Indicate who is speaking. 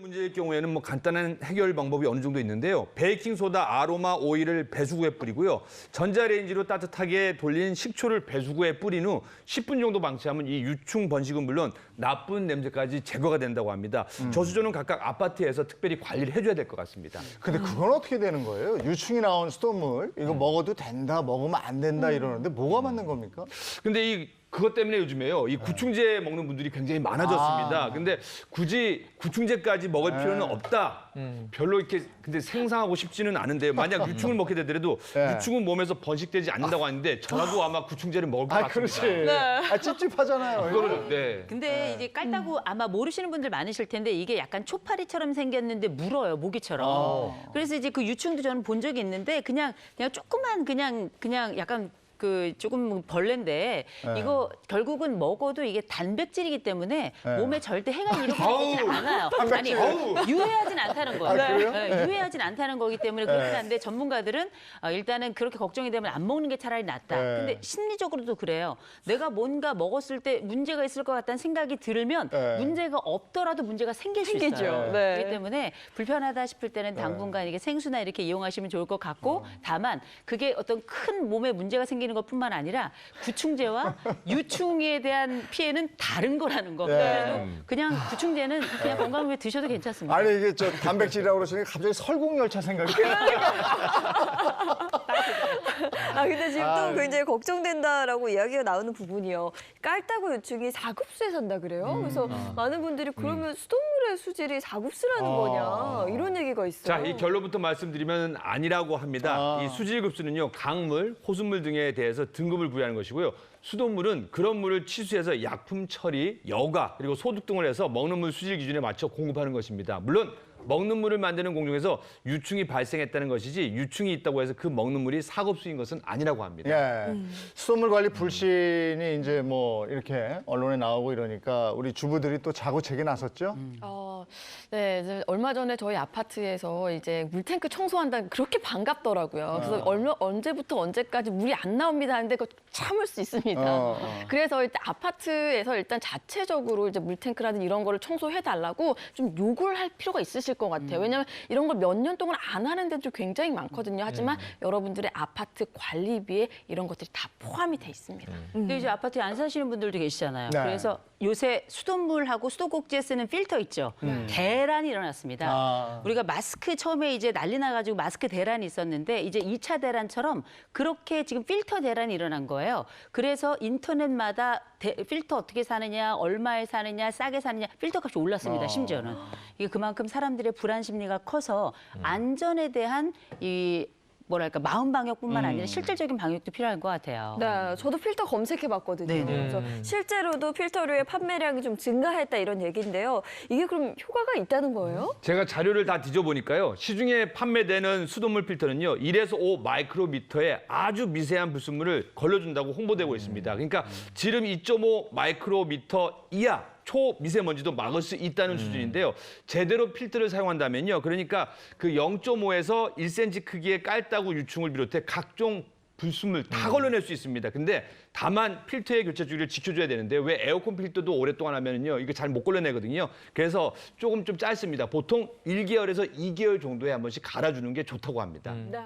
Speaker 1: 문제일 경우에는 뭐 간단한 해결 방법이 어느 정도 있는데요. 베이킹 소다, 아로마 오일을 배수구에 뿌리고요. 전자레인지로 따뜻하게 돌린 식초를 배수구에 뿌린 후 10분 정도 방치하면 이 유충 번식은 물론 나쁜 냄새까지 제거가 된다고 합니다. 저수조는 각각 아파트에서 특별히 관리를 해줘야 될 것 같습니다.
Speaker 2: 근데 그건 어떻게 되는 거예요? 유충이 나온 수돗물 이거 먹어도 된다, 먹으면 안 된다 이러는데 뭐가 맞는 겁니까?
Speaker 1: 근데 그것 때문에 요즘에요. 이 구충제 먹는 분들이 굉장히 많아졌습니다. 근데 굳이 구충제까지 먹을 필요는 없다. 별로 이렇게 근데 생상하고 싶지는 않은데요. 만약 유충을 먹게 되더라도
Speaker 2: 네.
Speaker 1: 유충은 몸에서 번식되지 않는다고 하는데 저라도 아마 구충제를 먹을 것 같습니다.
Speaker 2: 그렇지. 아, 찝찝하잖아요.
Speaker 1: 그거를 네.
Speaker 3: 근데 이제 깔따구 아마 모르시는 분들 많으실 텐데 이게 약간 초파리처럼 생겼는데 물어요, 모기처럼. 그래서 이제 그 유충도 저는 본 적이 있는데 그냥 조그만 그냥 약간 그 조금 벌레인데 이거 결국은 먹어도 이게 단백질이기 때문에 몸에 절대 해가 이렇게 되지 않아요. 아니 유해하진 않다는 거예요.
Speaker 2: 그래요?
Speaker 3: 네, 유해하진 않다는 거기 때문에 그렇긴 한데 전문가들은 일단은 그렇게 걱정이 되면 안 먹는 게 차라리 낫다.
Speaker 2: 네.
Speaker 3: 근데 심리적으로도 그래요. 내가 뭔가 먹었을 때 문제가 있을 것 같다는 생각이 들으면
Speaker 2: 네.
Speaker 3: 문제가 없더라도 문제가 생길 수 있어요.
Speaker 4: 네.
Speaker 3: 그렇기 때문에 불편하다 싶을 때는 당분간 이게 생수나 이렇게 이용하시면 좋을 것 같고 다만 그게 어떤 큰 몸에 문제가 생기는 것뿐만 아니라 구충제와 유충에 대한 피해는 다른 거라는 거. 그래도 그냥 구충제는 그냥 건강 후에 드셔도 괜찮습니다.
Speaker 2: 아니 이게 저 단백질이라고 그러시니까 갑자기 설국열차 생각이
Speaker 4: 아 근데 지금
Speaker 2: 아,
Speaker 4: 또 굉장히 걱정된다라고 이야기가 나오는 부분이요. 깔따구 유충이 사급수에 산다 그래요. 그래서 많은 분들이 그러면 수돗물의 수질이 사급수라는 거냐 이런 얘기가 있어요.
Speaker 1: 자, 이 결론부터 말씀드리면 아니라고 합니다.
Speaker 2: 아.
Speaker 1: 이 수질급수는요, 강물, 호수물 등에 대해서 등급을 부여하는 것이고요. 수돗물은 그런 물을 치수해서 약품 처리, 여과, 그리고 소득 등을 해서 먹는 물 수질 기준에 맞춰 공급하는 것입니다. 물론 먹는 물을 만드는 공정에서 유충이 발생했다는 것이지 유충이 있다고 해서 그 먹는 물이 사급수인 것은 아니라고 합니다.
Speaker 2: 예. 수돗물 관리 불신이 이제 뭐 이렇게 언론에 나오고 이러니까 우리 주부들이 또 자구책에 나섰죠?
Speaker 5: 네, 이제 얼마 전에 저희 아파트에서 이제 물탱크 청소한다 그렇게 반갑더라고요. 그래서 언제부터 언제까지 물이 안 나옵니다 하는데 그거 참을 수 있습니다. 그래서 일단 아파트에서 일단 자체적으로 이제 물탱크라든지 이런 거를 청소해 달라고 좀 요구를 할 필요가 있으실 것 같아요. 왜냐하면 이런 걸 몇 년 동안 안 하는 데도 굉장히 많거든요. 하지만 여러분들의 아파트 관리비에 이런 것들이 다 포함이 돼 있습니다.
Speaker 3: 근데 이제 아파트에 안 사시는 분들도 계시잖아요.
Speaker 2: 네.
Speaker 3: 그래서 요새 수돗물하고 수도꼭지에 쓰는 필터 있죠. 대란이 일어났습니다. 우리가 마스크 처음에 이제 난리 나가지고 마스크 대란이 있었는데 이제 2차 대란처럼 그렇게 지금 필터 대란이 일어난 거예요. 그래서 인터넷마다 필터 어떻게 사느냐, 얼마에 사느냐, 싸게 사느냐 필터 값이 올랐습니다. 심지어는. 이게 그만큼 사람들의 불안 심리가 커서 안전에 대한 이 뭐랄까 마음 방역뿐만 아니라 실질적인 방역도 필요할 것 같아요.
Speaker 4: 네, 저도 필터 검색해봤거든요.
Speaker 3: 네네.
Speaker 4: 그래서 실제로도 필터류의 판매량이 좀 증가했다 이런 얘기인데요. 이게 그럼 효과가 있다는 거예요?
Speaker 1: 제가 자료를 다 뒤져보니까요. 시중에 판매되는 수돗물 필터는요. 1에서 5 마이크로미터의 아주 미세한 불순물을 걸러준다고 홍보되고 있습니다. 그러니까 지름 2.5 마이크로미터 이하 초미세먼지도 막을 수 있다는 수준인데요. 제대로 필터를 사용한다면요. 그러니까 그 0.5에서 1cm 크기의 깔따구 유충을 비롯해 각종 불순물 다 걸러낼 수 있습니다. 근데 다만 필터의 교체 주기를 지켜줘야 되는데 왜 에어컨 필터도 오랫동안 하면요 이거 잘 못 걸러내거든요. 그래서 조금 좀 짧습니다. 보통 1개월에서 2개월 정도에 한 번씩 갈아주는 게 좋다고 합니다.
Speaker 4: 네.